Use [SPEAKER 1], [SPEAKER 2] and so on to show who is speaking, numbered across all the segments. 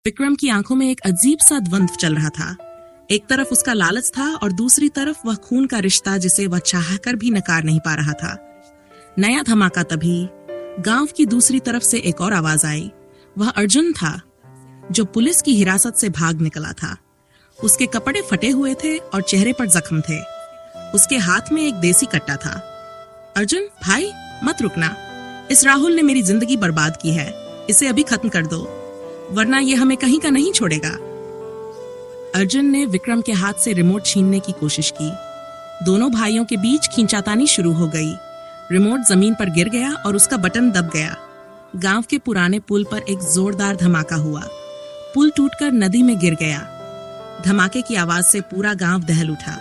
[SPEAKER 1] विक्रम की आंखों में एक अजीब सा द्वंद्व चल रहा था। एक तरफ उसका लालच था और दूसरी तरफ वह खून का रिश्ता जिसे वह चाहकर भी नकार नहीं पा रहा था। नया धमाका तभी गांव की दूसरी तरफ से एक और आवाज आई। वह अर्जुन था जो पुलिस की हिरासत से भाग निकला था। उसके कपड़े फटे हुए थे और चेहरे पर जख्म थे। उसके हाथ में एक देसी कट्टा था। अर्जुन भाई मत रुकना, इस राहुल ने मेरी जिंदगी बर्बाद की है, इसे अभी खत्म कर दो वरना ये हमें कहीं का नहीं छोड़ेगा। अर्जुन ने विक्रम के हाथ से रिमोट छीनने की कोशिश की। दोनों भाइयों के बीच खींचातानी शुरू हो गई। रिमोट जमीन पर गिर गया और उसका बटन दब गया। गांव के पुराने पुल पर एक जोरदार धमाका हुआ। पुल टूटकर नदी में गिर गया। धमाके की आवाज से पूरा गांव दहल उठा।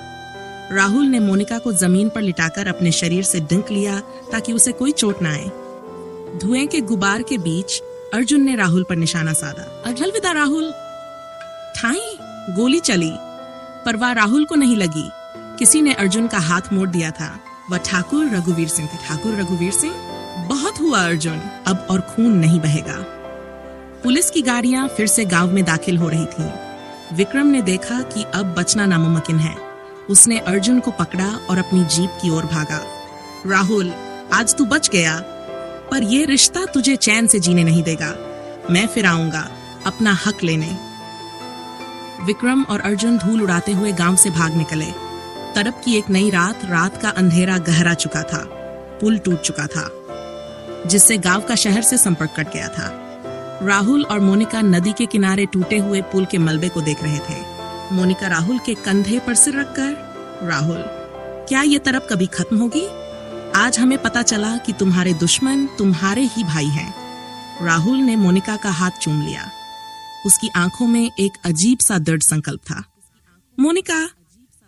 [SPEAKER 1] राहुल ने मोनिका को जमीन पर लिटाकर अपने शरीर से डंक लिया ताकि उसे कोई चोट न आए। धुएं के गुबार के बीच अर्जुन ने राहुल पर निशाना साधा। अलविदा राहुल। ठाई गोली चली पर वह राहुल को नहीं लगी। किसी ने अर्जुन का हाथ मोड़ दिया था। वह ठाकुर रघुवीर सिंह थे। ठाकुर रघुवीर सिंह, बहुत हुआ अर्जुन, अब और खून नहीं बहेगा। पुलिस की गाड़ियां फिर से गांव में दाखिल हो रही थीं। विक्रम ने देखा कि अब बचना नामुमकिन है। उसने अर्जुन को पकड़ा और अपनी जीप की ओर भागा। राहुल, आज तू बच गया, पर यह रिश्ता तुझे चैन से जीने नहीं देगा। मैं फिर आऊंगा अपना हक लेने। विक्रम और अर्जुन धूल उड़ाते हुए गांव से भाग निकले। तड़प की एक नई रात का अंधेरा गहरा चुका था। पुल टूट चुका था जिससे गांव का शहर से संपर्क कट गया था। राहुल और मोनिका नदी के किनारे टूटे हुए पुल के मलबे को देख रहे थे। मोनिका राहुल के कंधे पर सिर रखकर, राहुल, क्या ये तड़प कभी खत्म होगी? आज हमें पता चला कि तुम्हारे दुश्मन तुम्हारे ही भाई हैं। राहुल ने मोनिका का हाथ चूम लिया। उसकी आंखों में एक अजीब सा दृढ़ संकल्प था। मोनिका,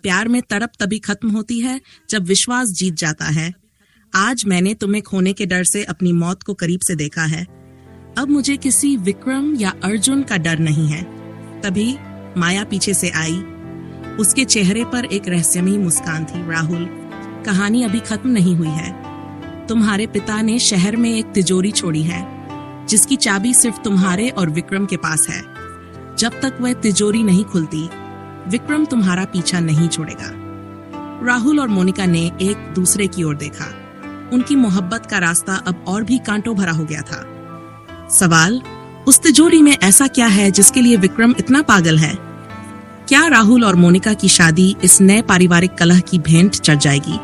[SPEAKER 1] प्यार में तड़प तभी खत्म होती है जब विश्वास जीत जाता है। आज मैंने तुम्हें खोने के डर से अपनी मौत को करीब से देखा है। अब मुझे किसी विक्रम या अर्जुन का डर नहीं है। तभी माया पीछे से आई। उसके चेहरे पर एक रहस्यमयी मुस्कान थी। राहुल, कहानी अभी खत्म नहीं हुई है। तुम्हारे पिता ने शहर में एक तिजोरी छोड़ी है जिसकी चाबी सिर्फ तुम्हारे और विक्रम के पास है। जब तक वह तिजोरी नहीं खुलती, विक्रम तुम्हारा पीछा नहीं छोड़ेगा। राहुल और मोनिका ने एक दूसरे की ओर देखा। उनकी मोहब्बत का रास्ता अब और भी कांटों भरा हो गया था। सवाल, उस तिजोरी में ऐसा क्या है जिसके लिए विक्रम इतना पागल है? क्या राहुल और मोनिका की शादी इस नए पारिवारिक कलह की भेंट चढ़ जाएगी?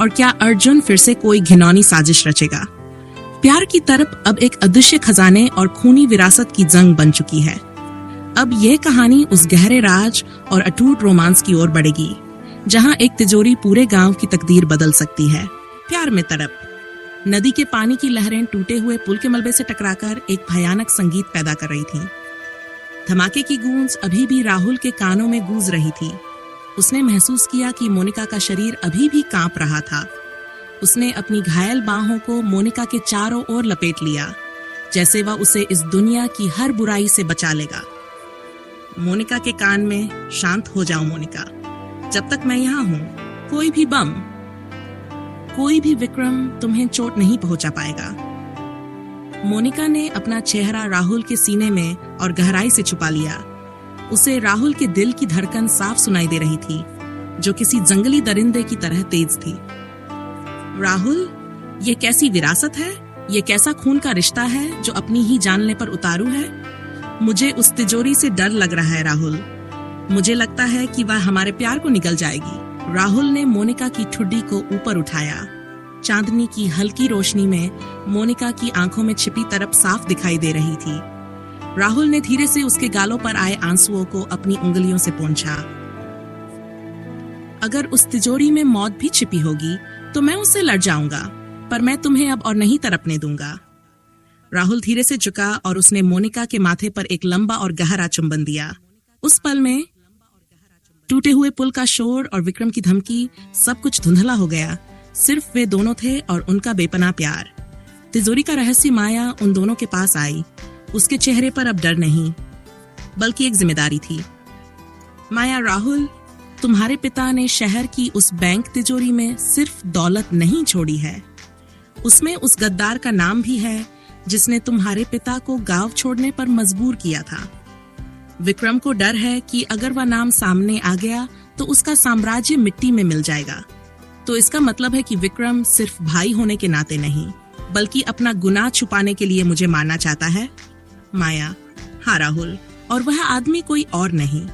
[SPEAKER 1] और क्या अर्जुन फिर से कोई घिनौनी साजिश रचेगा? प्यार की तरफ अब एक अदृश्य खजाने और खूनी विरासत की जंग बन चुकी है। अब यह कहानी उस गहरे राज और अटूट रोमांस की ओर बढ़ेगी जहां एक तिजोरी पूरे गांव की तकदीर बदल सकती है। प्यार में तड़प। नदी के पानी की लहरें टूटे हुए पुल के मलबे से टकराकर एक भयानक संगीत पैदा कर रही थीं। धमाके की गूंज अभी भी राहुल के कानों में गूंज रही थी। उसने महसूस किया कि मोनिका का शरीर अभी भी कांप रहा था। उसने अपनी घायल बाहों को मोनिका के चारों ओर लपेट लिया, जैसे वह उसे इस दुनिया की हर बुराई से बचा लेगा। मोनिका के कान में, शांत हो जाओ मोनिका, जब तक मैं यहाँ हूँ कोई भी बम, कोई भी विक्रम तुम्हें चोट नहीं पहुंचा पाएगा। मोनिका ने अपना चेहरा राहुल के सीने में और गहराई से छुपा लिया। उसे राहुल के दिल की धड़कन साफ सुनाई दे रही थी, जो किसी जंगली दरिंदे की तरह तेज थी। राहुल, ये कैसी विरासत है? ये कैसा खून का रिश्ता है जो अपनी ही जानने पर उतारू है? मुझे उस तिजोरी से डर लग रहा है राहुल। मुझे लगता है कि वह हमारे प्यार को निगल जाएगी। राहुल ने मोनिका की ठुड्डी को ऊपर उठाया। चांदनी की हल्की रोशनी में मोनिका की आंखों में छिपी तरफ साफ दिखाई दे रही थी। राहुल ने धीरे से उसके गालों पर आए आंसुओं को अपनी उंगलियों से पोंछा। अगर उस तिजोरी में मौत भी छिपी होगी तो मैं उससे लड़ जाऊंगा, पर मैं तुम्हें अब और नहीं तड़पने दूंगा। राहुल धीरे से झुका और उसने मोनिका के माथे पर एक लंबा और गहरा चुंबन दिया। उस पल में टूटे हुए पुल का शोर और विक्रम की धमकी, सब कुछ धुंधला हो गया। सिर्फ वे दोनों थे और उनका बेपनाह प्यार। तिजोरी का रहस्य माया उन दोनों के पास आई। उसके चेहरे पर अब डर नहीं, बल्कि एक जिम्मेदारी थी। माया, राहुल, तुम्हारे पिता ने शहर की उस बैंक तिजोरी में सिर्फ दौलत नहीं छोड़ी है, उसमें उस गद्दार का नाम भी है जिसने तुम्हारे पिता को गांव छोड़ने पर मजबूर किया था। विक्रम को डर है कि अगर वह नाम सामने आ गया तो उसका साम्राज्य मिट्टी में मिल जाएगा। तो इसका मतलब है कि विक्रम सिर्फ भाई होने के नाते नहीं, बल्कि अपना गुनाह छुपाने के लिए मुझे मारना चाहता है। माया, हाँ राहुल, और वह आदमी कोई और नहीं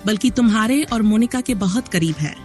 [SPEAKER 1] बल्कि तुम्हारे और मोनिका के बहुत करीब है।